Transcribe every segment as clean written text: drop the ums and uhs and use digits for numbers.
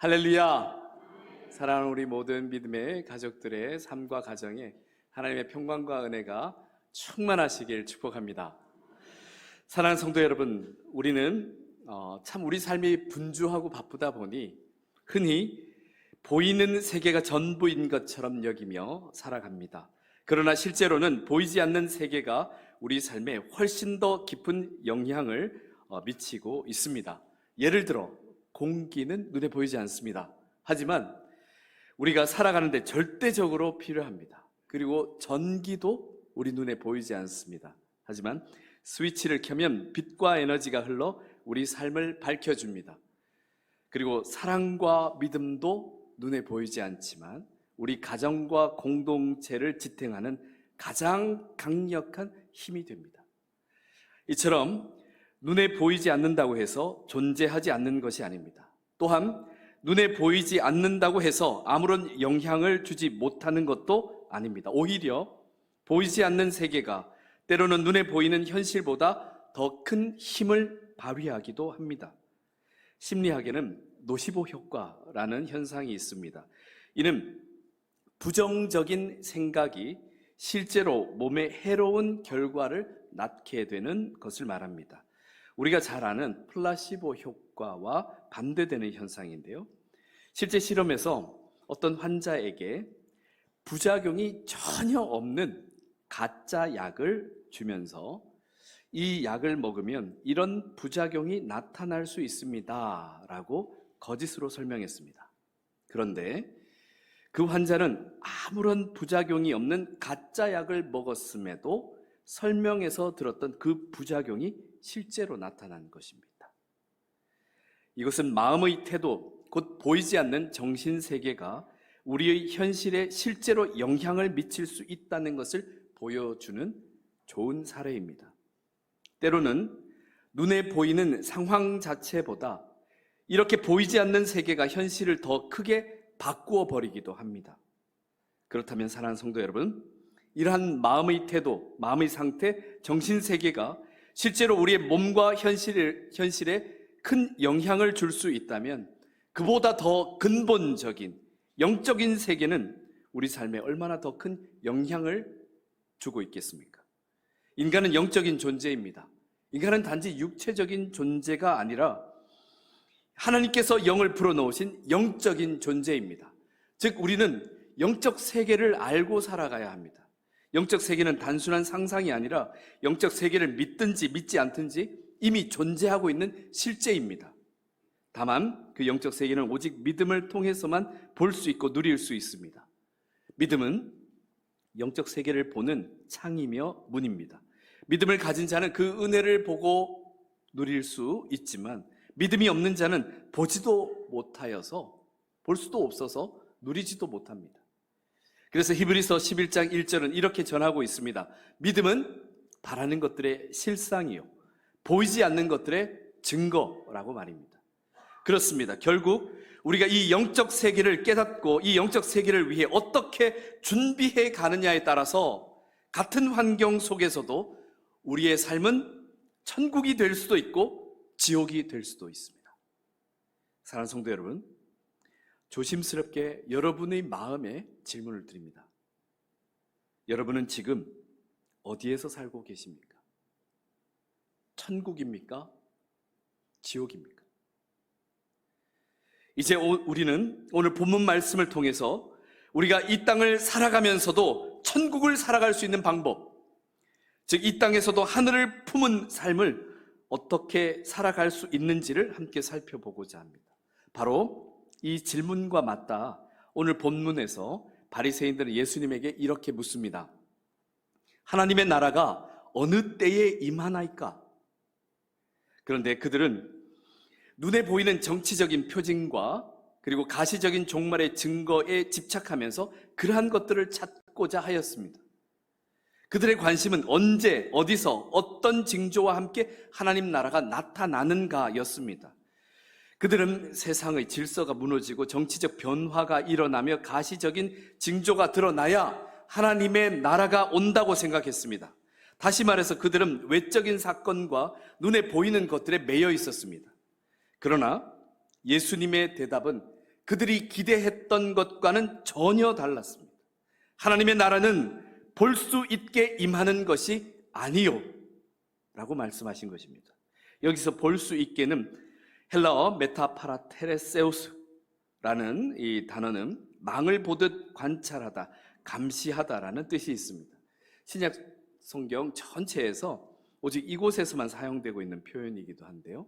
할렐루야! 사랑하는 우리 모든 믿음의 가족들의 삶과 가정에 하나님의 평강과 은혜가 충만하시길 축복합니다. 사랑하는 성도 여러분, 우리는 참 우리 삶이 분주하고 바쁘다 보니 흔히 보이는 세계가 전부인 것처럼 여기며 살아갑니다. 그러나 실제로는 보이지 않는 세계가 우리 삶에 훨씬 더 깊은 영향을 미치고 있습니다. 예를 들어 공기는 눈에 보이지 않습니다. 하지만 우리가 살아가는데 절대적으로 필요합니다. 그리고 전기도 우리 눈에 보이지 않습니다. 하지만 스위치를 켜면 빛과 에너지가 흘러 우리 삶을 밝혀줍니다. 그리고 사랑과 믿음도 눈에 보이지 않지만 우리 가정과 공동체를 지탱하는 가장 강력한 힘이 됩니다. 이처럼 눈에 보이지 않는다고 해서 존재하지 않는 것이 아닙니다. 또한 눈에 보이지 않는다고 해서 아무런 영향을 주지 못하는 것도 아닙니다. 오히려 보이지 않는 세계가 때로는 눈에 보이는 현실보다 더 큰 힘을 발휘하기도 합니다. 심리학에는 노시보 효과라는 현상이 있습니다. 이는 부정적인 생각이 실제로 몸에 해로운 결과를 낳게 되는 것을 말합니다. 우리가 잘 아는 플라시보 효과와 반대되는 현상인데요. 실제 실험에서 어떤 환자에게 부작용이 전혀 없는 가짜 약을 주면서 이 약을 먹으면 이런 부작용이 나타날 수 있습니다 라고 거짓으로 설명했습니다. 그런데 그 환자는 아무런 부작용이 없는 가짜 약을 먹었음에도 설명에서 들었던 그 부작용이 실제로 나타난 것입니다. 이것은 마음의 태도, 곧 보이지 않는 정신세계가 우리의 현실에 실제로 영향을 미칠 수 있다는 것을 보여주는 좋은 사례입니다. 때로는 눈에 보이는 상황 자체보다 이렇게 보이지 않는 세계가 현실을 더 크게 바꾸어 버리기도 합니다. 그렇다면 사랑하는 성도 여러분, 이러한 마음의 태도, 마음의 상태, 정신세계가 실제로 우리의 몸과 현실에 큰 영향을 줄 수 있다면 그보다 더 근본적인 영적인 세계는 우리 삶에 얼마나 더 큰 영향을 주고 있겠습니까? 인간은 영적인 존재입니다. 인간은 단지 육체적인 존재가 아니라 하나님께서 영을 불어넣으신 영적인 존재입니다. 즉 우리는 영적 세계를 알고 살아가야 합니다. 영적 세계는 단순한 상상이 아니라 영적 세계를 믿든지 믿지 않든지 이미 존재하고 있는 실제입니다. 다만 그 영적 세계는 오직 믿음을 통해서만 볼 수 있고 누릴 수 있습니다. 믿음은 영적 세계를 보는 창이며 문입니다. 믿음을 가진 자는 그 은혜를 보고 누릴 수 있지만 믿음이 없는 자는 보지도 못하여서 볼 수도 없어서 누리지도 못합니다. 그래서 히브리서 11장 1절은 이렇게 전하고 있습니다. 믿음은 바라는 것들의 실상이요 보이지 않는 것들의 증거라고 말입니다. 그렇습니다. 결국 우리가 이 영적 세계를 깨닫고 이 영적 세계를 위해 어떻게 준비해 가느냐에 따라서 같은 환경 속에서도 우리의 삶은 천국이 될 수도 있고 지옥이 될 수도 있습니다. 사랑하는 성도 여러분, 조심스럽게 여러분의 마음에 질문을 드립니다. 여러분은 지금 어디에서 살고 계십니까? 천국입니까? 지옥입니까? 이제 우리는 오늘 본문 말씀을 통해서 우리가 이 땅을 살아가면서도 천국을 살아갈 수 있는 방법, 즉 이 땅에서도 하늘을 품은 삶을 어떻게 살아갈 수 있는지를 함께 살펴보고자 합니다. 바로 이 질문과 맞닿아 오늘 본문에서 바리새인들은 예수님에게 이렇게 묻습니다. 하나님의 나라가 어느 때에 임하나이까? 그런데 그들은 눈에 보이는 정치적인 표징과 그리고 가시적인 종말의 증거에 집착하면서 그러한 것들을 찾고자 하였습니다. 그들의 관심은 언제, 어디서, 어떤 징조와 함께 하나님 나라가 나타나는가였습니다. 그들은 세상의 질서가 무너지고 정치적 변화가 일어나며 가시적인 징조가 드러나야 하나님의 나라가 온다고 생각했습니다. 다시 말해서 그들은 외적인 사건과 눈에 보이는 것들에 매여 있었습니다. 그러나 예수님의 대답은 그들이 기대했던 것과는 전혀 달랐습니다. 하나님의 나라는 볼 수 있게 임하는 것이 아니요 라고 말씀하신 것입니다. 여기서 볼 수 있게는 헬라어 메타파라테레세우스라는 이 단어는 망을 보듯 관찰하다, 감시하다라는 뜻이 있습니다. 신약 성경 전체에서 오직 이곳에서만 사용되고 있는 표현이기도 한데요,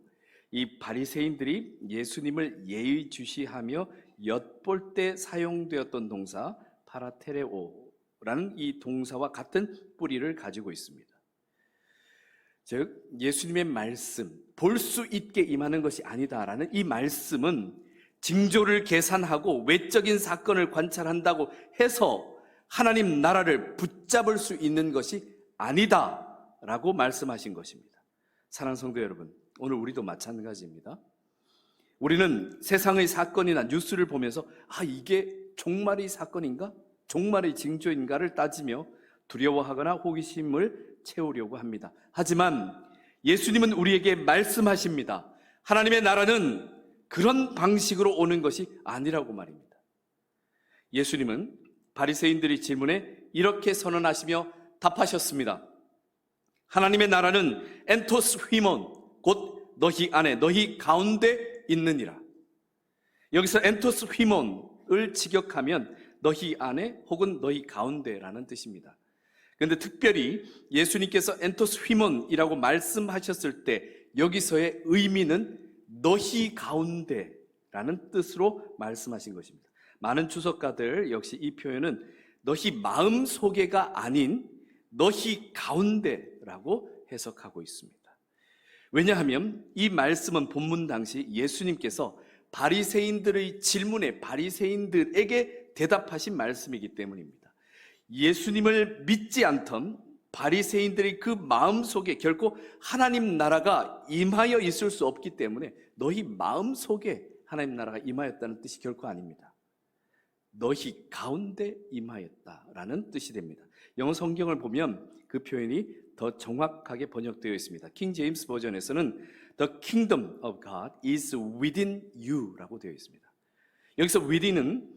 이 바리새인들이 예수님을 예의주시하며 엿볼 때 사용되었던 동사 파라테레오라는 이 동사와 같은 뿌리를 가지고 있습니다. 즉 예수님의 말씀, 볼 수 있게 임하는 것이 아니다라는 이 말씀은 징조를 계산하고 외적인 사건을 관찰한다고 해서 하나님 나라를 붙잡을 수 있는 것이 아니다라고 말씀하신 것입니다. 사랑하는 성도 여러분, 오늘 우리도 마찬가지입니다. 우리는 세상의 사건이나 뉴스를 보면서 이게 종말의 사건인가? 종말의 징조인가를 따지며 두려워하거나 호기심을 채우려고 합니다. 하지만 예수님은 우리에게 말씀하십니다. 하나님의 나라는 그런 방식으로 오는 것이 아니라고 말입니다. 예수님은 바리새인들의 질문에 이렇게 선언하시며 답하셨습니다. 하나님의 나라는 엔토스 휘몬, 곧 너희 안에, 너희 가운데 있느니라. 여기서 엔토스 휘몬을 직역하면 너희 안에 혹은 너희 가운데라는 뜻입니다. 그런데 특별히 예수님께서 엔토스 휘몬이라고 말씀하셨을 때 여기서의 의미는 너희 가운데라는 뜻으로 말씀하신 것입니다. 많은 주석가들 역시 이 표현은 너희 마음속에가 아닌 너희 가운데라고 해석하고 있습니다. 왜냐하면 이 말씀은 본문 당시 예수님께서 바리새인들의 질문에 바리새인들에게 대답하신 말씀이기 때문입니다. 예수님을 믿지 않던 바리새인들의 그 마음속에 결코 하나님 나라가 임하여 있을 수 없기 때문에 너희 마음속에 하나님 나라가 임하였다는 뜻이 결코 아닙니다. 너희 가운데 임하였다라는 뜻이 됩니다. 영어 성경을 보면 그 표현이 더 정확하게 번역되어 있습니다. 킹 제임스 버전에서는 The kingdom of God is within you 라고 되어 있습니다. 여기서 within은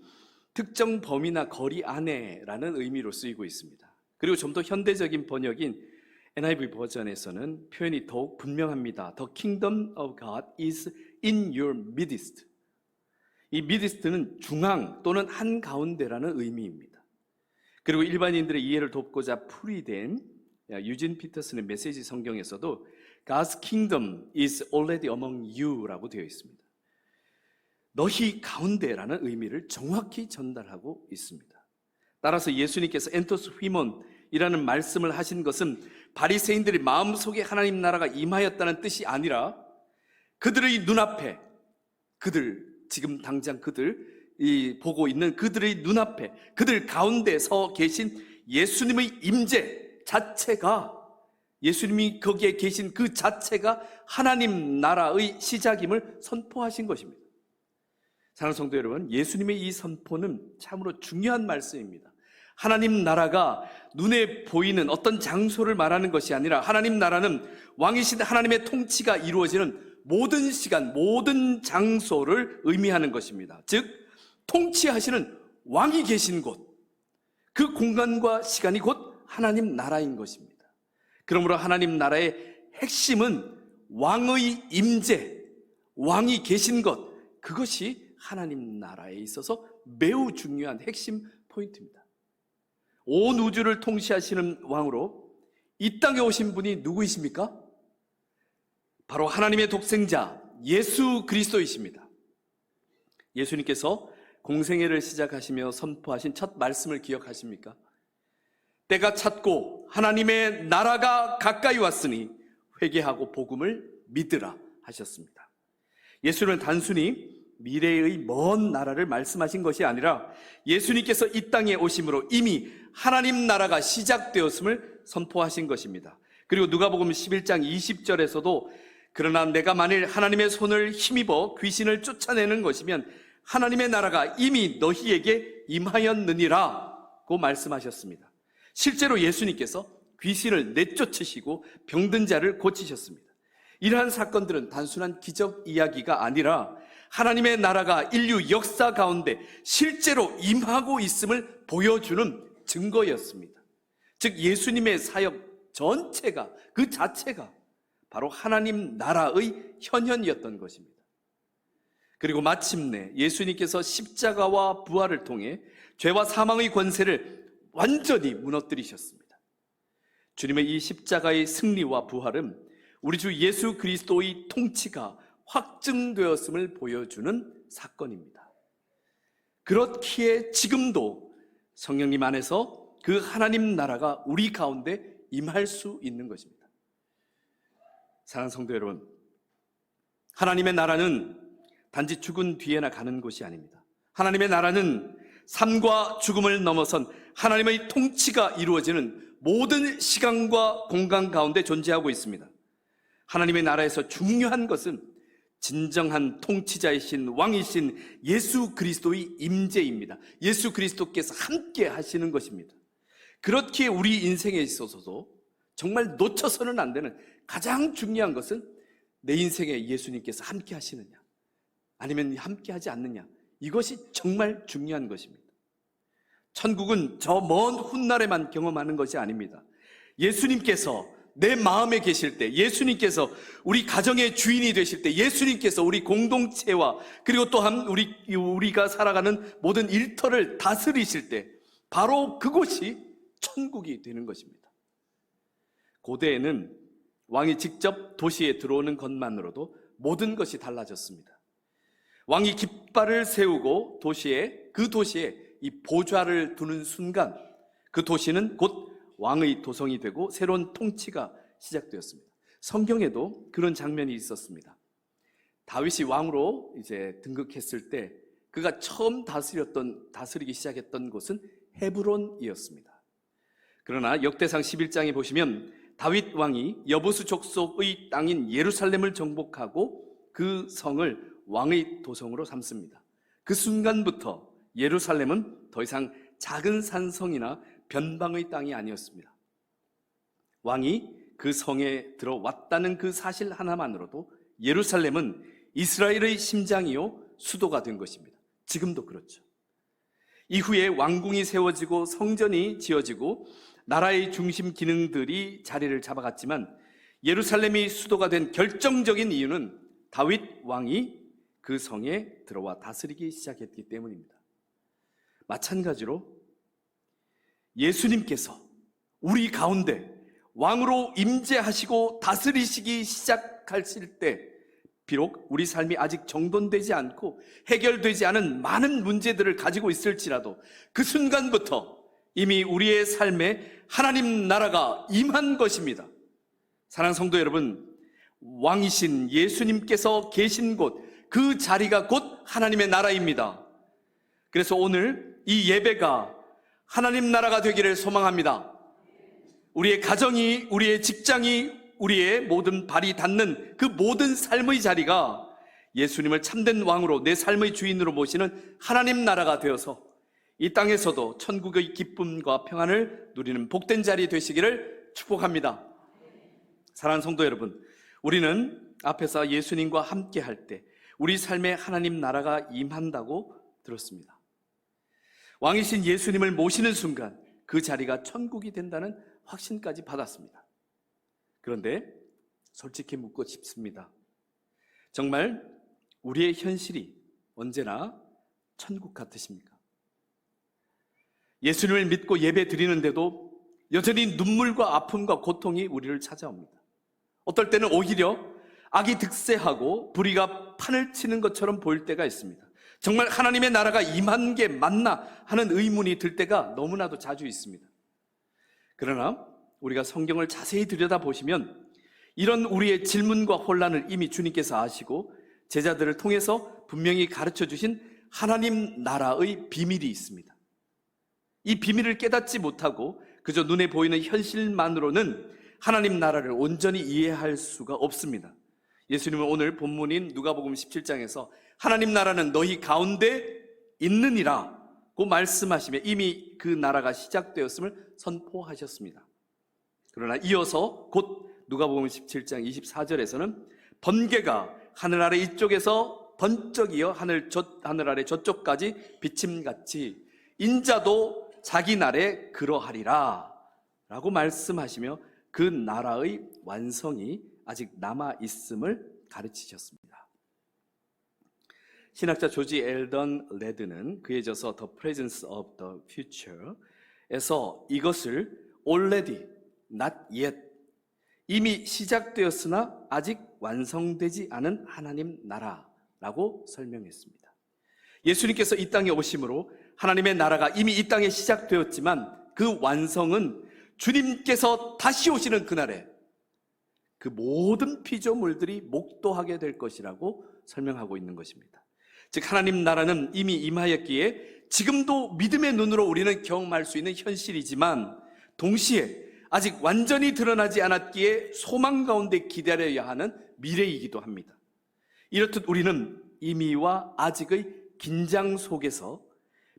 특정 범위나 거리 안에라는 의미로 쓰이고 있습니다. 그리고 좀 더 현대적인 번역인 NIV 버전에서는 표현이 더욱 분명합니다. The kingdom of God is in your midst. 이 midst는 중앙 또는 한가운데라는 의미입니다. 그리고 일반인들의 이해를 돕고자 풀이된 유진 피터슨의 메시지 성경에서도 God's kingdom is already among you 라고 되어 있습니다. 너희 가운데라는 의미를 정확히 전달하고 있습니다. 따라서 예수님께서 엔토스 휘몬이라는 말씀을 하신 것은 바리새인들의 마음속에 하나님 나라가 임하였다는 뜻이 아니라 그들의 눈앞에, 지금 당장 그들이 보고 있는 그들의 눈앞에, 그들 가운데 서 계신 예수님의 임재 자체가, 예수님이 거기에 계신 그 자체가 하나님 나라의 시작임을 선포하신 것입니다. 사랑하는 성도 여러분, 예수님의 이 선포는 참으로 중요한 말씀입니다. 하나님 나라가 눈에 보이는 어떤 장소를 말하는 것이 아니라 하나님 나라는 왕이신 하나님의 통치가 이루어지는 모든 시간, 모든 장소를 의미하는 것입니다. 즉, 통치하시는 왕이 계신 곳, 그 공간과 시간이 곧 하나님 나라인 것입니다. 그러므로 하나님 나라의 핵심은 왕의 임재, 왕이 계신 것, 그것이 하나님 나라에 있어서 매우 중요한 핵심 포인트입니다. 온 우주를 통치하시는 왕으로 이 땅에 오신 분이 누구이십니까? 바로 하나님의 독생자 예수 그리스도이십니다. 예수님께서 공생애를 시작하시며 선포하신 첫 말씀을 기억하십니까? 때가 찼고 하나님의 나라가 가까이 왔으니 회개하고 복음을 믿으라 하셨습니다. 예수는 단순히 미래의 먼 나라를 말씀하신 것이 아니라 예수님께서 이 땅에 오심으로 이미 하나님 나라가 시작되었음을 선포하신 것입니다. 그리고 누가복음 11장 20절에서도 그러나 내가 만일 하나님의 손을 힘입어 귀신을 쫓아내는 것이면 하나님의 나라가 이미 너희에게 임하였느니라고 말씀하셨습니다. 실제로 예수님께서 귀신을 내쫓으시고 병든 자를 고치셨습니다. 이러한 사건들은 단순한 기적 이야기가 아니라 하나님의 나라가 인류 역사 가운데 실제로 임하고 있음을 보여주는 증거였습니다. 즉 예수님의 사역 전체가, 그 자체가 바로 하나님 나라의 현현이었던 것입니다. 그리고 마침내 예수님께서 십자가와 부활을 통해 죄와 사망의 권세를 완전히 무너뜨리셨습니다. 주님의 이 십자가의 승리와 부활은 우리 주 예수 그리스도의 통치가 확증되었음을 보여주는 사건입니다. 그렇기에 지금도 성령님 안에서 그 하나님 나라가 우리 가운데 임할 수 있는 것입니다. 사랑하는 성도 여러분, 하나님의 나라는 단지 죽은 뒤에나 가는 곳이 아닙니다. 하나님의 나라는 삶과 죽음을 넘어선 하나님의 통치가 이루어지는 모든 시간과 공간 가운데 존재하고 있습니다. 하나님의 나라에서 중요한 것은 진정한 통치자이신 왕이신 예수 그리스도의 임재입니다. 예수 그리스도께서 함께 하시는 것입니다. 그렇기에 우리 인생에 있어서도 정말 놓쳐서는 안 되는 가장 중요한 것은 내 인생에 예수님께서 함께 하시느냐 아니면 함께 하지 않느냐, 이것이 정말 중요한 것입니다. 천국은 저 먼 훗날에만 경험하는 것이 아닙니다. 예수님께서 내 마음에 계실 때, 예수님께서 우리 가정의 주인이 되실 때, 예수님께서 우리 공동체와 그리고 또한 우리가 살아가는 모든 일터를 다스리실 때 바로 그곳이 천국이 되는 것입니다. 고대에는 왕이 직접 도시에 들어오는 것만으로도 모든 것이 달라졌습니다. 왕이 깃발을 세우고 그 도시에 이 보좌를 두는 순간 그 도시는 곧 왕의 도성이 되고 새로운 통치가 시작되었습니다. 성경에도 그런 장면이 있었습니다. 다윗이 왕으로 이제 등극했을 때 그가 처음 다스리기 시작했던 곳은 헤브론이었습니다. 그러나 역대상 11장에 보시면 다윗 왕이 여부수 족속의 땅인 예루살렘을 정복하고 그 성을 왕의 도성으로 삼습니다. 그 순간부터 예루살렘은 더 이상 작은 산성이나 변방의 땅이 아니었습니다. 왕이 그 성에 들어왔다는 그 사실 하나만으로도 예루살렘은 이스라엘의 심장이요 수도가 된 것입니다. 지금도 그렇죠. 이후에 왕궁이 세워지고 성전이 지어지고 나라의 중심 기능들이 자리를 잡아갔지만 예루살렘이 수도가 된 결정적인 이유는 다윗 왕이 그 성에 들어와 다스리기 시작했기 때문입니다. 마찬가지로 예수님께서 우리 가운데 왕으로 임재하시고 다스리시기 시작하실 때 비록 우리 삶이 아직 정돈되지 않고 해결되지 않은 많은 문제들을 가지고 있을지라도 그 순간부터 이미 우리의 삶에 하나님 나라가 임한 것입니다. 사랑하는 성도 여러분, 왕이신 예수님께서 계신 곳, 그 자리가 곧 하나님의 나라입니다. 그래서 오늘 이 예배가 하나님 나라가 되기를 소망합니다. 우리의 가정이, 우리의 직장이, 우리의 모든 발이 닿는 그 모든 삶의 자리가 예수님을 참된 왕으로 내 삶의 주인으로 모시는 하나님 나라가 되어서 이 땅에서도 천국의 기쁨과 평안을 누리는 복된 자리 되시기를 축복합니다. 사랑하는 성도 여러분, 우리는 앞에서 예수님과 함께 할 때 우리 삶에 하나님 나라가 임한다고 들었습니다. 왕이신 예수님을 모시는 순간 그 자리가 천국이 된다는 확신까지 받았습니다. 그런데 솔직히 묻고 싶습니다. 정말 우리의 현실이 언제나 천국 같으십니까? 예수님을 믿고 예배 드리는데도 여전히 눈물과 아픔과 고통이 우리를 찾아옵니다. 어떨 때는 오히려 악이 득세하고 불의가 판을 치는 것처럼 보일 때가 있습니다. 정말 하나님의 나라가 임한 게 맞나 하는 의문이 들 때가 너무나도 자주 있습니다. 그러나 우리가 성경을 자세히 들여다보시면 이런 우리의 질문과 혼란을 이미 주님께서 아시고 제자들을 통해서 분명히 가르쳐 주신 하나님 나라의 비밀이 있습니다. 이 비밀을 깨닫지 못하고 그저 눈에 보이는 현실만으로는 하나님 나라를 온전히 이해할 수가 없습니다. 예수님은 오늘 본문인 누가복음 17장에서 하나님 나라는 너희 가운데 있느니라 고 말씀하시며 이미 그 나라가 시작되었음을 선포하셨습니다. 그러나 이어서 곧 누가복음 17장 24절에서는 번개가 하늘 아래 이쪽에서 번쩍이어 하늘 아래 저쪽까지 비침같이 인자도 자기 날에 그러하리라 라고 말씀하시며 그 나라의 완성이 아직 남아있음을 가르치셨습니다. 신학자 조지 엘던 레드는 그에 져서 The Presence of the Future에서 이것을 already, not yet, 이미 시작되었으나 아직 완성되지 않은 하나님 나라라고 설명했습니다. 예수님께서 이 땅에 오심으로 하나님의 나라가 이미 이 땅에 시작되었지만 그 완성은 주님께서 다시 오시는 그날에 그 모든 피조물들이 목도하게 될 것이라고 설명하고 있는 것입니다. 즉 하나님 나라는 이미 임하였기에 지금도 믿음의 눈으로 우리는 경험할 수 있는 현실이지만 동시에 아직 완전히 드러나지 않았기에 소망 가운데 기다려야 하는 미래이기도 합니다. 이렇듯 우리는 이미와 아직의 긴장 속에서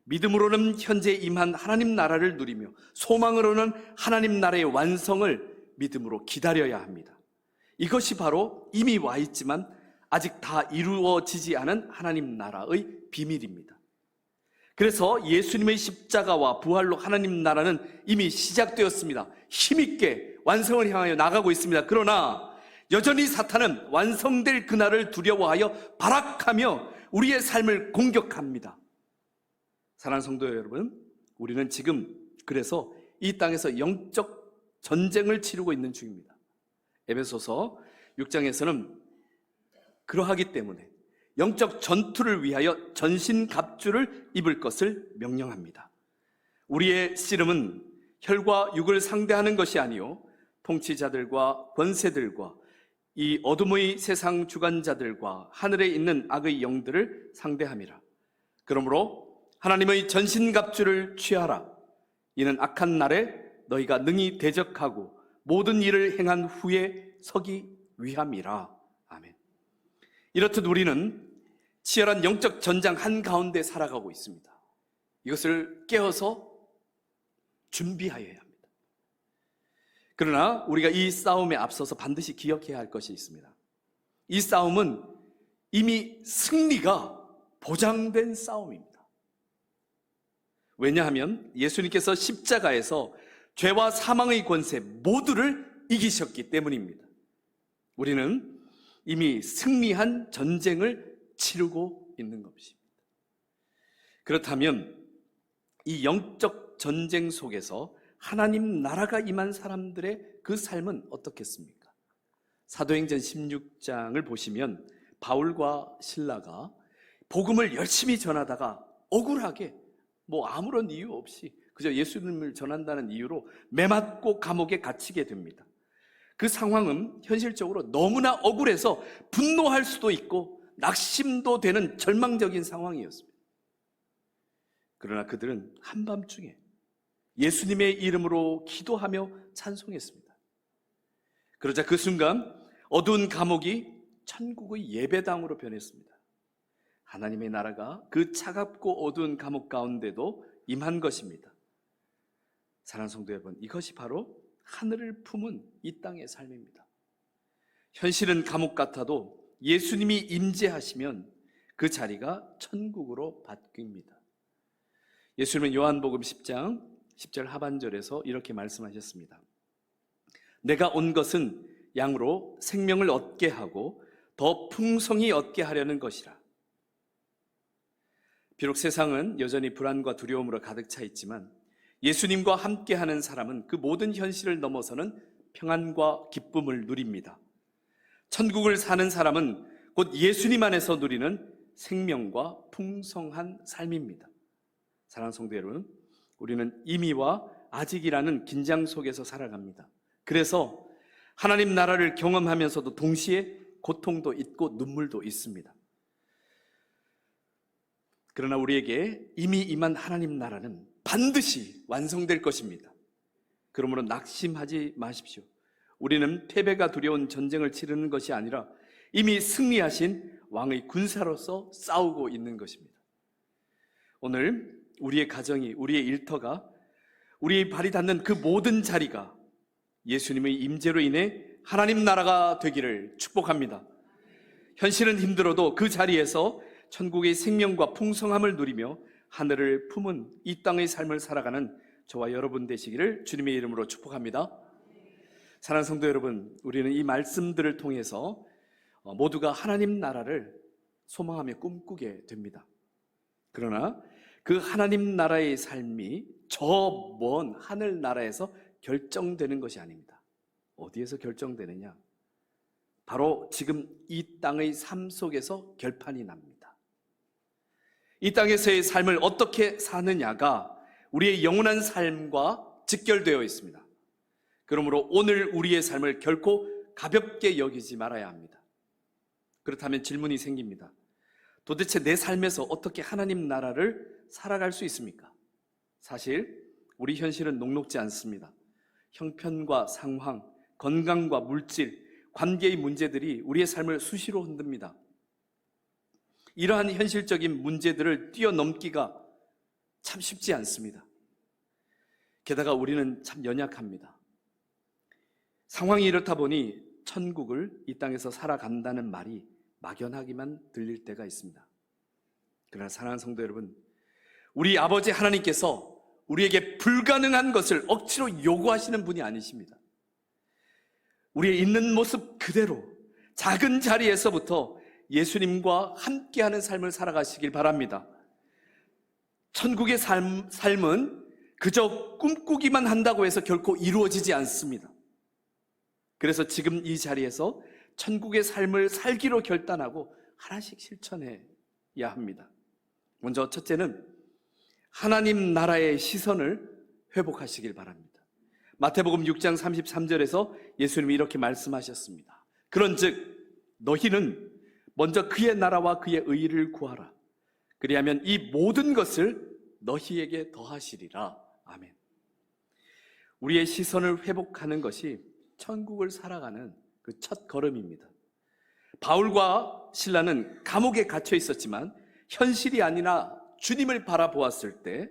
믿음으로는 현재 임한 하나님 나라를 누리며 소망으로는 하나님 나라의 완성을 믿음으로 기다려야 합니다. 이것이 바로 이미 와 있지만 아직 다 이루어지지 않은 하나님 나라의 비밀입니다. 그래서 예수님의 십자가와 부활로 하나님 나라는 이미 시작되었습니다. 힘있게 완성을 향하여 나가고 있습니다. 그러나 여전히 사탄은 완성될 그날을 두려워하여 발악하며 우리의 삶을 공격합니다. 사랑하는 성도 여러분, 우리는 지금 그래서 이 땅에서 영적 전쟁을 치르고 있는 중입니다. 에베소서 6장에서는 그러하기 때문에 영적 전투를 위하여 전신갑주를 입을 것을 명령합니다. 우리의 씨름은 혈과 육을 상대하는 것이 아니요 통치자들과 권세들과 이 어둠의 세상 주관자들과 하늘에 있는 악의 영들을 상대함이라. 그러므로 하나님의 전신갑주를 취하라. 이는 악한 날에 너희가 능히 대적하고 모든 일을 행한 후에 서기 위함이라. 아멘. 이렇듯 우리는 치열한 영적 전장 한가운데 살아가고 있습니다. 이것을 깨어서 준비하여야 합니다. 그러나 우리가 이 싸움에 앞서서 반드시 기억해야 할 것이 있습니다. 이 싸움은 이미 승리가 보장된 싸움입니다. 왜냐하면 예수님께서 십자가에서 죄와 사망의 권세 모두를 이기셨기 때문입니다. 우리는 이미 승리한 전쟁을 치르고 있는 것입니다. 그렇다면 이 영적 전쟁 속에서 하나님 나라가 임한 사람들의 그 삶은 어떻겠습니까? 사도행전 16장을 보시면 바울과 실라가 복음을 열심히 전하다가 억울하게 아무런 이유 없이 그저 예수님을 전한다는 이유로 매맞고 감옥에 갇히게 됩니다. 그 상황은 현실적으로 너무나 억울해서 분노할 수도 있고 낙심도 되는 절망적인 상황이었습니다. 그러나 그들은 한밤중에 예수님의 이름으로 기도하며 찬송했습니다. 그러자 그 순간 어두운 감옥이 천국의 예배당으로 변했습니다. 하나님의 나라가 그 차갑고 어두운 감옥 가운데도 임한 것입니다. 사랑하는 성도 여러분, 이것이 바로 하늘을 품은 이 땅의 삶입니다. 현실은 감옥 같아도 예수님이 임재하시면 그 자리가 천국으로 바뀝니다. 예수님은 요한복음 10장 10절 하반절에서 이렇게 말씀하셨습니다. 내가 온 것은 양으로 생명을 얻게 하고 더 풍성히 얻게 하려는 것이라. 비록 세상은 여전히 불안과 두려움으로 가득 차 있지만 예수님과 함께하는 사람은 그 모든 현실을 넘어서는 평안과 기쁨을 누립니다. 천국을 사는 사람은 곧 예수님 안에서 누리는 생명과 풍성한 삶입니다. 사랑하는 성도 여러분, 우리는 이미와 아직이라는 긴장 속에서 살아갑니다. 그래서 하나님 나라를 경험하면서도 동시에 고통도 있고 눈물도 있습니다. 그러나 우리에게 이미 임한 하나님 나라는 반드시 완성될 것입니다. 그러므로 낙심하지 마십시오. 우리는 패배가 두려운 전쟁을 치르는 것이 아니라 이미 승리하신 왕의 군사로서 싸우고 있는 것입니다. 오늘 우리의 가정이, 우리의 일터가, 우리의 발이 닿는 그 모든 자리가 예수님의 임재로 인해 하나님 나라가 되기를 축복합니다. 현실은 힘들어도 그 자리에서 천국의 생명과 풍성함을 누리며 하늘을 품은 이 땅의 삶을 살아가는 저와 여러분 되시기를 주님의 이름으로 축복합니다. 사랑하는 성도 여러분, 우리는 이 말씀들을 통해서 모두가 하나님 나라를 소망하며 꿈꾸게 됩니다. 그러나 그 하나님 나라의 삶이 저 먼 하늘 나라에서 결정되는 것이 아닙니다. 어디에서 결정되느냐? 바로 지금 이 땅의 삶 속에서 결판이 납니다. 이 땅에서의 삶을 어떻게 사느냐가 우리의 영원한 삶과 직결되어 있습니다. 그러므로 오늘 우리의 삶을 결코 가볍게 여기지 말아야 합니다. 그렇다면 질문이 생깁니다. 도대체 내 삶에서 어떻게 하나님 나라를 살아갈 수 있습니까? 사실 우리 현실은 녹록지 않습니다. 형편과 상황, 건강과 물질, 관계의 문제들이 우리의 삶을 수시로 흔듭니다. 이러한 현실적인 문제들을 뛰어넘기가 참 쉽지 않습니다. 게다가 우리는 참 연약합니다. 상황이 이렇다 보니 천국을 이 땅에서 살아간다는 말이 막연하기만 들릴 때가 있습니다. 그러나 사랑하는 성도 여러분, 우리 아버지 하나님께서 우리에게 불가능한 것을 억지로 요구하시는 분이 아니십니다. 우리의 있는 모습 그대로 작은 자리에서부터 예수님과 함께하는 삶을 살아가시길 바랍니다. 천국의 삶은 그저 꿈꾸기만 한다고 해서 결코 이루어지지 않습니다. 그래서 지금 이 자리에서 천국의 삶을 살기로 결단하고 하나씩 실천해야 합니다. 먼저 첫째는 하나님 나라의 시선을 회복하시길 바랍니다. 마태복음 6장 33절에서 예수님이 이렇게 말씀하셨습니다. 그런즉 너희는 먼저 그의 나라와 그의 의를 구하라. 그리하면 이 모든 것을 너희에게 더하시리라. 아멘. 우리의 시선을 회복하는 것이 천국을 살아가는 그 첫 걸음입니다. 바울과 실라는 감옥에 갇혀 있었지만 현실이 아니라 주님을 바라보았을 때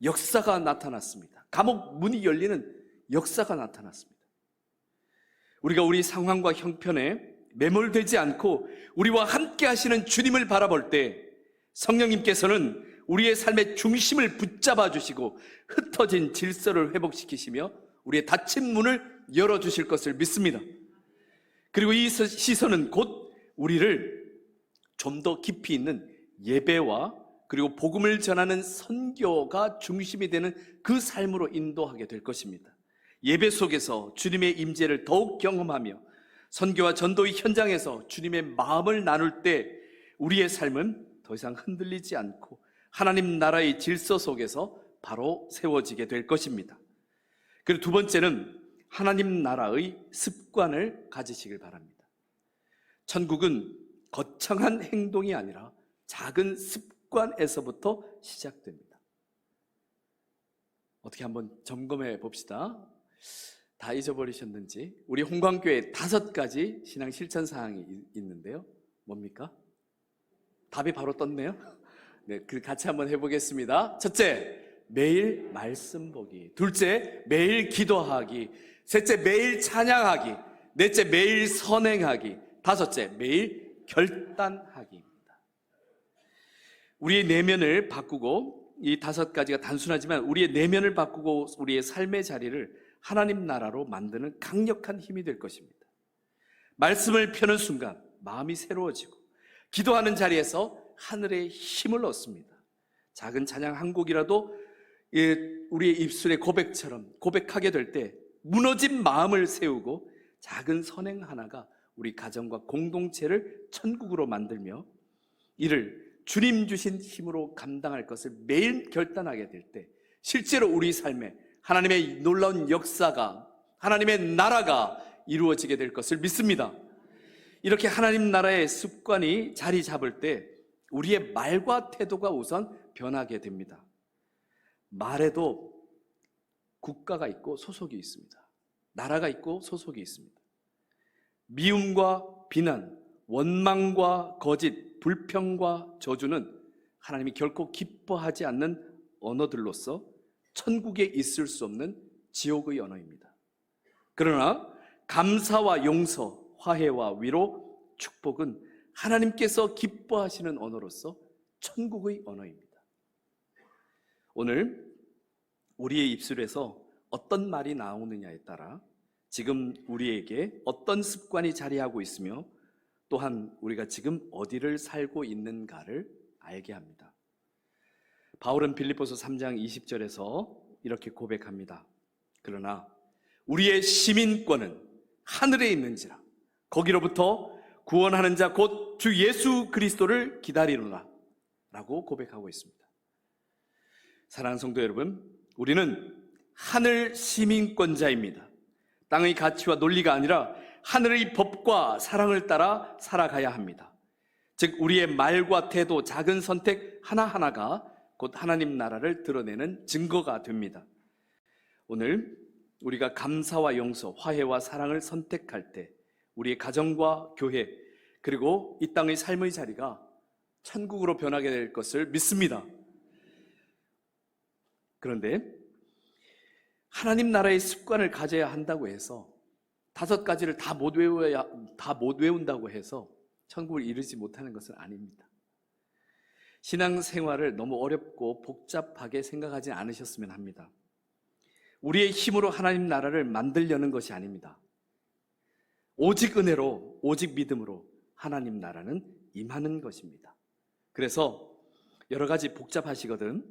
역사가 나타났습니다. 감옥 문이 열리는 역사가 나타났습니다. 우리가 우리 상황과 형편에 매몰되지 않고 우리와 함께 하시는 주님을 바라볼 때 성령님께서는 우리의 삶의 중심을 붙잡아 주시고 흩어진 질서를 회복시키시며 우리의 닫힌 문을 열어주실 것을 믿습니다. 그리고 이 시선은 곧 우리를 좀 더 깊이 있는 예배와 그리고 복음을 전하는 선교가 중심이 되는 그 삶으로 인도하게 될 것입니다. 예배 속에서 주님의 임재를 더욱 경험하며 선교와 전도의 현장에서 주님의 마음을 나눌 때 우리의 삶은 더 이상 흔들리지 않고 하나님 나라의 질서 속에서 바로 세워지게 될 것입니다. 그리고 두 번째는 하나님 나라의 습관을 가지시길 바랍니다. 천국은 거창한 행동이 아니라 작은 습관에서부터 시작됩니다. 어떻게 한번 점검해 봅시다. 다 잊어버리셨는지. 우리 홍광교회에 5가지 신앙 실천 사항이 있는데요. 뭡니까? 답이 바로 떴네요. 네, 같이 한번 해보겠습니다. 첫째, 매일 말씀 보기. 둘째, 매일 기도하기. 셋째, 매일 찬양하기. 넷째, 매일 선행하기. 다섯째, 매일 결단하기입니다. 우리의 내면을 바꾸고, 이 5가지가 단순하지만 우리의 내면을 바꾸고 우리의 삶의 자리를 하나님 나라로 만드는 강력한 힘이 될 것입니다. 말씀을 펴는 순간 마음이 새로워지고 기도하는 자리에서 하늘의 힘을 얻습니다. 작은 찬양 한 곡이라도 우리의 입술의 고백처럼 고백하게 될 때 무너진 마음을 세우고 작은 선행 하나가 우리 가정과 공동체를 천국으로 만들며 이를 주님 주신 힘으로 감당할 것을 매일 결단하게 될 때 실제로 우리 삶에 하나님의 놀라운 역사가, 하나님의 나라가 이루어지게 될 것을 믿습니다. 이렇게 하나님 나라의 습관이 자리 잡을 때 우리의 말과 태도가 우선 변하게 됩니다. 말에도 국가가 있고 소속이 있습니다. 나라가 있고 소속이 있습니다. 미움과 비난, 원망과 거짓, 불평과 저주는 하나님이 결코 기뻐하지 않는 언어들로서 천국에 있을 수 없는 지옥의 언어입니다. 그러나 감사와 용서, 화해와 위로, 축복은 하나님께서 기뻐하시는 언어로서 천국의 언어입니다. 오늘 우리의 입술에서 어떤 말이 나오느냐에 따라 지금 우리에게 어떤 습관이 자리하고 있으며 또한 우리가 지금 어디를 살고 있는가를 알게 합니다. 바울은 빌립보서 3장 20절에서 이렇게 고백합니다. 그러나 우리의 시민권은 하늘에 있는지라 거기로부터 구원하는 자 곧 주 예수 그리스도를 기다리노라 라고 고백하고 있습니다. 사랑하는 성도 여러분, 우리는 하늘 시민권자입니다. 땅의 가치와 논리가 아니라 하늘의 법과 사랑을 따라 살아가야 합니다. 즉 우리의 말과 태도, 작은 선택 하나하나가 곧 하나님 나라를 드러내는 증거가 됩니다. 오늘 우리가 감사와 용서, 화해와 사랑을 선택할 때 우리의 가정과 교회 그리고 이 땅의 삶의 자리가 천국으로 변하게 될 것을 믿습니다. 그런데 하나님 나라의 습관을 가져야 한다고 해서 5가지를 다 못 외운다고 해서 천국을 이루지 못하는 것은 아닙니다. 신앙생활을 너무 어렵고 복잡하게 생각하지 않으셨으면 합니다. 우리의 힘으로 하나님 나라를 만들려는 것이 아닙니다. 오직 은혜로, 오직 믿음으로 하나님 나라는 임하는 것입니다. 그래서 여러 가지 복잡하시거든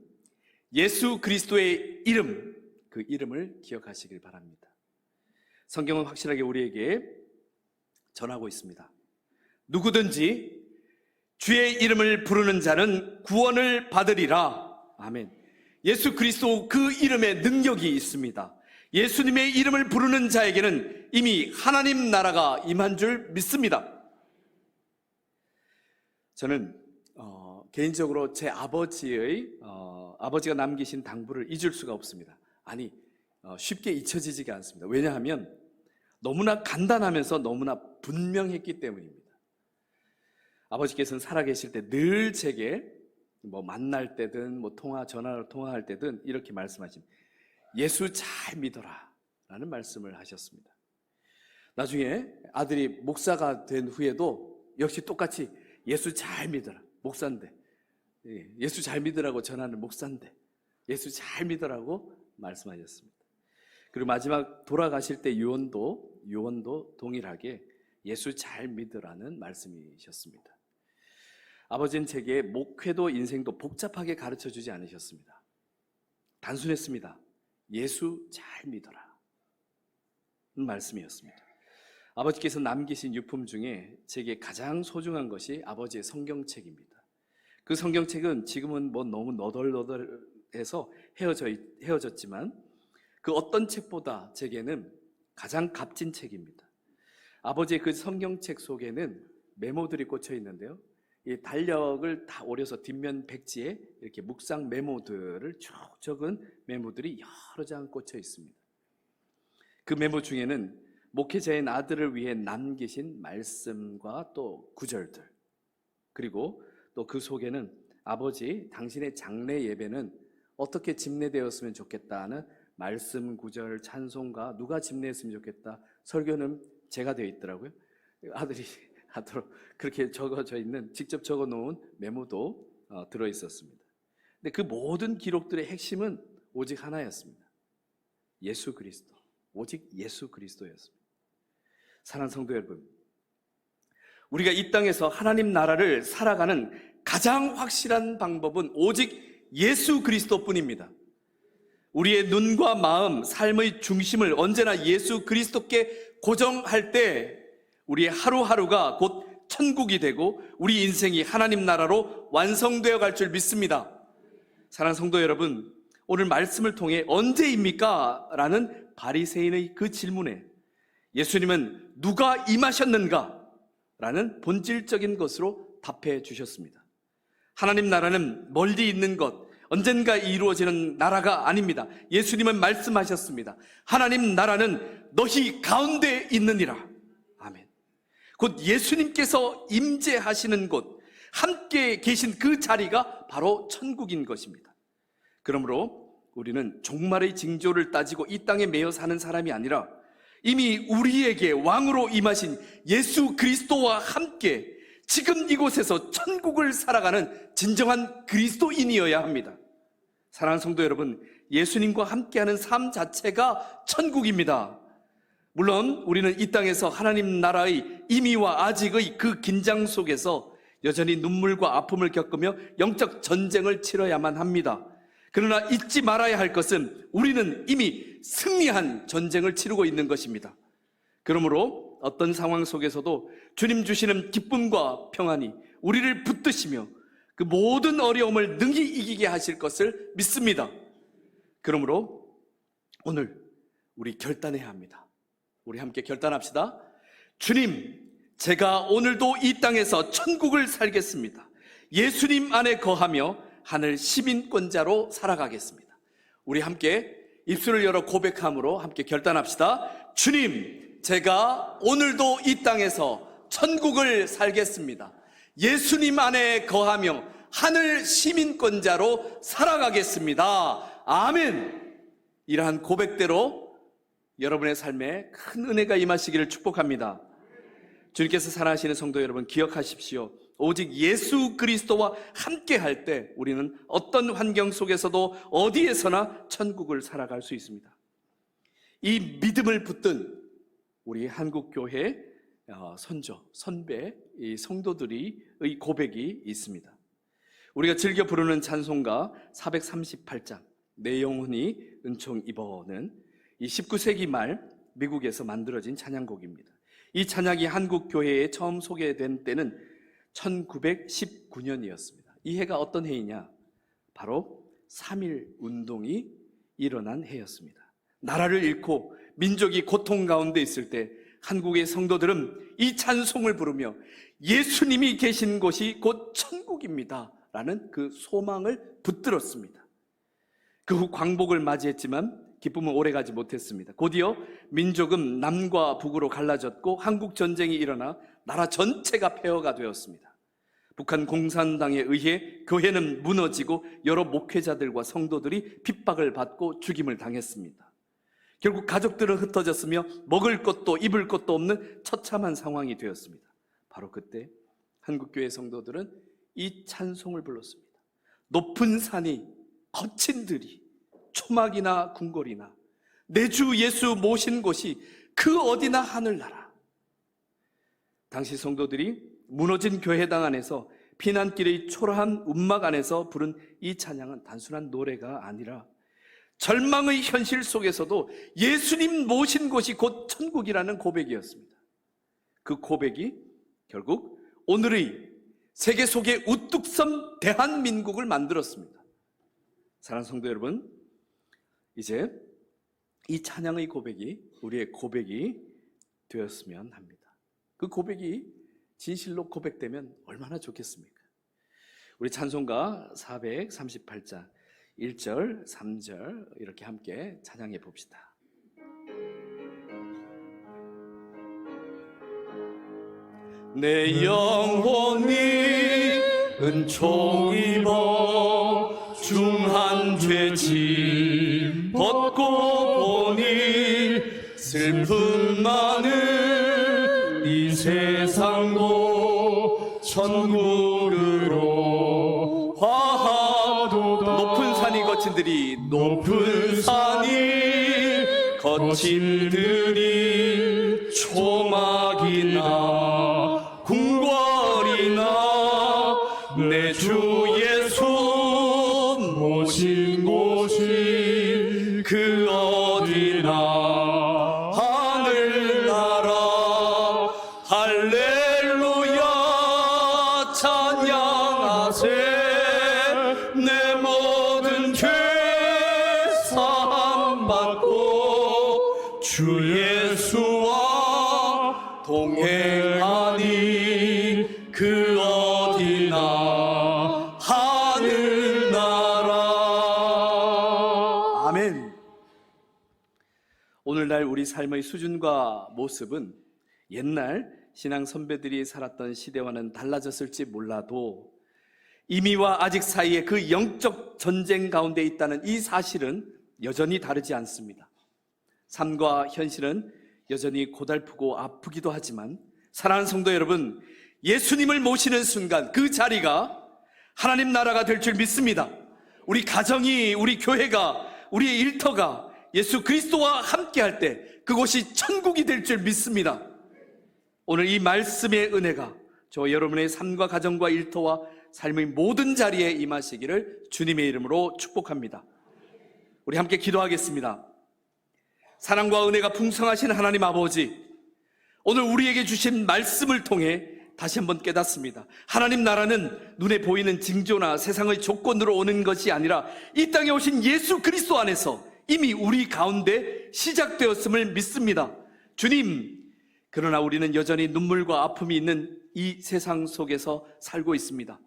예수 그리스도의 이름, 그 이름을 기억하시길 바랍니다. 성경은 확실하게 우리에게 전하고 있습니다. 누구든지 주의 이름을 부르는 자는 구원을 받으리라. 아멘. 예수 그리스도 그 이름에 능력이 있습니다. 예수님의 이름을 부르는 자에게는 이미 하나님 나라가 임한 줄 믿습니다. 저는 개인적으로 제 아버지가 남기신 당부를 잊을 수가 없습니다. 아니, 쉽게 잊혀지지가 않습니다. 왜냐하면 너무나 간단하면서 너무나 분명했기 때문입니다. 아버지께서는 살아계실 때 늘 제게 만날 때든 전화로 통화할 때든 이렇게 말씀하십니다. 예수 잘 믿어라 라는 말씀을 하셨습니다. 나중에 아들이 목사가 된 후에도 역시 똑같이 예수 잘 믿어라. 목사인데 예수 잘 믿으라고 전하는 목사인데 예수 잘 믿으라고 말씀하셨습니다. 그리고 마지막 돌아가실 때 유언도 동일하게 예수 잘 믿으라는 말씀이셨습니다. 아버지는 제게 목회도 인생도 복잡하게 가르쳐주지 않으셨습니다. 단순했습니다. 예수 잘 믿어라 말씀이었습니다. 아버지께서 남기신 유품 중에 제게 가장 소중한 것이 아버지의 성경책입니다. 그 성경책은 지금은 너무 너덜너덜해서 헤어졌지만 그 어떤 책보다 제게는 가장 값진 책입니다. 아버지의 그 성경책 속에는 메모들이 꽂혀 있는데요, 이 달력을 다 오려서 뒷면 백지에 이렇게 묵상 메모들을 쭉 적은 메모들이 여러 장 꽂혀 있습니다. 그 메모 중에는 목회자인 아들을 위해 남기신 말씀과 또 구절들, 그리고 또 그 속에는 아버지 당신의 장례 예배는 어떻게 집례되었으면 좋겠다는 말씀, 구절, 찬송가, 누가 집례했으면 좋겠다, 설교는 제가 되어 있더라고요. 아들이 하도록 그렇게 적어져 있는, 직접 적어 놓은 메모도 들어 있었습니다. 근데 그 모든 기록들의 핵심은 오직 하나였습니다. 예수 그리스도, 오직 예수 그리스도였습니다. 사랑하는 성도 여러분, 우리가 이 땅에서 하나님 나라를 살아가는 가장 확실한 방법은 오직 예수 그리스도뿐입니다. 우리의 눈과 마음, 삶의 중심을 언제나 예수 그리스도께 고정할 때 우리의 하루하루가 곧 천국이 되고 우리 인생이 하나님 나라로 완성되어 갈 줄 믿습니다. 사랑하는 성도 여러분, 오늘 말씀을 통해 언제입니까? 라는 바리새인의 그 질문에 예수님은 누가 임하셨는가? 라는 본질적인 것으로 답해 주셨습니다. 하나님 나라는 멀리 있는 것, 언젠가 이루어지는 나라가 아닙니다. 예수님은 말씀하셨습니다. 하나님 나라는 너희 가운데 있느니라. 아멘. 곧 예수님께서 임재하시는 곳, 함께 계신 그 자리가 바로 천국인 것입니다. 그러므로 우리는 종말의 징조를 따지고 이 땅에 매여 사는 사람이 아니라 이미 우리에게 왕으로 임하신 예수 그리스도와 함께 지금 이곳에서 천국을 살아가는 진정한 그리스도인이어야 합니다. 사랑하는 성도 여러분, 예수님과 함께하는 삶 자체가 천국입니다. 물론 우리는 이 땅에서 하나님 나라의 임의와 아직의 그 긴장 속에서 여전히 눈물과 아픔을 겪으며 영적 전쟁을 치러야만 합니다. 그러나 잊지 말아야 할 것은 우리는 이미 승리한 전쟁을 치르고 있는 것입니다. 그러므로 어떤 상황 속에서도 주님 주시는 기쁨과 평안이 우리를 붙드시며 그 모든 어려움을 능히 이기게 하실 것을 믿습니다. 그러므로 오늘 우리 결단해야 합니다. 우리 함께 결단합시다. 주님, 제가 오늘도 이 땅에서 천국을 살겠습니다. 예수님 안에 거하며 하늘 시민권자로 살아가겠습니다. 우리 함께 입술을 열어 고백함으로 함께 결단합시다. 주님, 제가 오늘도 이 땅에서 천국을 살겠습니다. 예수님 안에 거하며 하늘 시민권자로 살아가겠습니다. 아멘. 이러한 고백대로 여러분의 삶에 큰 은혜가 임하시기를 축복합니다. 주님께서 사랑하시는 성도 여러분, 기억하십시오. 오직 예수 그리스도와 함께 할 때 우리는 어떤 환경 속에서도 어디에서나 천국을 살아갈 수 있습니다. 이 믿음을 붙든 우리 한국교회 선조, 선배, 이 성도들의 고백이 있습니다. 우리가 즐겨 부르는 찬송가 438장 내 영혼이 은총 입어는 이 19세기 말 미국에서 만들어진 찬양곡입니다. 이 찬양이 한국교회에 처음 소개된 때는 1919년이었습니다. 이 해가 어떤 해이냐? 바로 3.1 운동이 일어난 해였습니다. 나라를 잃고 민족이 고통 가운데 있을 때 한국의 성도들은 이 찬송을 부르며 예수님이 계신 곳이 곧 천국입니다 라는 그 소망을 붙들었습니다. 그 후 광복을 맞이했지만 기쁨은 오래가지 못했습니다. 곧이어 민족은 남과 북으로 갈라졌고 한국 전쟁이 일어나 나라 전체가 폐허가 되었습니다. 북한 공산당에 의해 교회는 무너지고 여러 목회자들과 성도들이 핍박을 받고 죽임을 당했습니다. 결국 가족들은 흩어졌으며 먹을 것도 입을 것도 없는 처참한 상황이 되었습니다. 바로 그때 한국교회 성도들은 이 찬송을 불렀습니다. 높은 산이 거친 들이 초막이나 궁궐이나 내 주 예수 모신 곳이 그 어디나 하늘나라. 당시 성도들이 무너진 교회당 안에서 피난길의 초라한 움막 안에서 부른 이 찬양은 단순한 노래가 아니라 절망의 현실 속에서도 예수님 모신 곳이 곧 천국이라는 고백이었습니다. 그 고백이 결국 오늘의 세계 속의 우뚝 선 대한민국을 만들었습니다. 사랑하는 성도 여러분, 이제 이 찬양의 고백이 우리의 고백이 되었으면 합니다. 그 고백이 진실로 고백되면 얼마나 좋겠습니까? 우리 찬송가 438장 1절, 3절 이렇게 함께 찬양해 봅시다. 내 영혼이 은총 입어 중한 죄짐 벗고 보니 슬픔 많은 이 세상도 천국으로 화하도다. 높은 산이 거친 들이 높은 산이 거친 들이 초막이나 궁궐이나 내 주 예수 모신 곳이 그 어디나 하늘나라. 할렐루야 찬양하세. 내 모든 죄 사함받고 주 예수와 동행하니 그 어디나 하늘나라. 아멘. 오늘날 우리 삶의 수준과 모습은 옛날 신앙 선배들이 살았던 시대와는 달라졌을지 몰라도 이미와 아직 사이에 그 영적 전쟁 가운데 있다는 이 사실은 여전히 다르지 않습니다. 삶과 현실은 여전히 고달프고 아프기도 하지만 사랑하는 성도 여러분, 예수님을 모시는 순간 그 자리가 하나님 나라가 될 줄 믿습니다. 우리 가정이, 우리 교회가, 우리의 일터가 예수 그리스도와 함께 할 때 그곳이 천국이 될 줄 믿습니다. 오늘 이 말씀의 은혜가 저 여러분의 삶과 가정과 일터와 삶의 모든 자리에 임하시기를 주님의 이름으로 축복합니다. 우리 함께 기도하겠습니다. 사랑과 은혜가 풍성하신 하나님 아버지, 오늘 우리에게 주신 말씀을 통해 다시 한번 깨닫습니다. 하나님 나라는 눈에 보이는 징조나 세상의 조건으로 오는 것이 아니라 이 땅에 오신 예수 그리스도 안에서 이미 우리 가운데 시작되었음을 믿습니다. 주님, 그러나 우리는 여전히 눈물과 아픔이 있는 이 세상 속에서 살고 있습니다.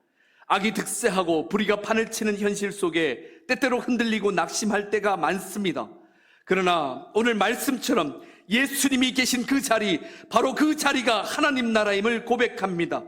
악이 득세하고 불의가 판을 치는 현실 속에 때때로 흔들리고 낙심할 때가 많습니다. 그러나 오늘 말씀처럼 예수님이 계신 그 자리, 바로 그 자리가 하나님 나라임을 고백합니다.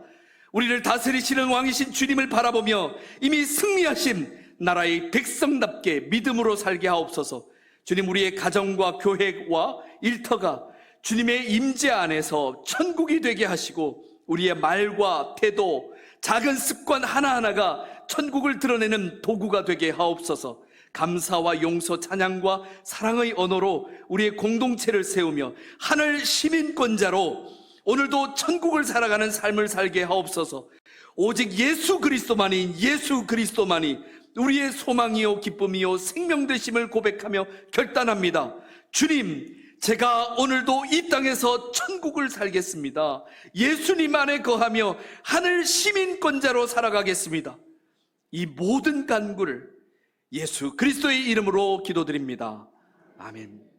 우리를 다스리시는 왕이신 주님을 바라보며 이미 승리하신 나라의 백성답게 믿음으로 살게 하옵소서. 주님, 우리의 가정과 교회와 일터가 주님의 임재 안에서 천국이 되게 하시고 우리의 말과 태도, 작은 습관 하나하나가 천국을 드러내는 도구가 되게 하옵소서. 감사와 용서, 찬양과 사랑의 언어로 우리의 공동체를 세우며 하늘 시민권자로 오늘도 천국을 살아가는 삶을 살게 하옵소서. 오직 예수 그리스도만이 우리의 소망이요 기쁨이요 생명 되심을 고백하며 결단합니다. 주님, 제가 오늘도 이 땅에서 천국을 살겠습니다. 예수님 안에 거하며 하늘 시민권자로 살아가겠습니다. 이 모든 간구를 예수 그리스도의 이름으로 기도드립니다. 아멘.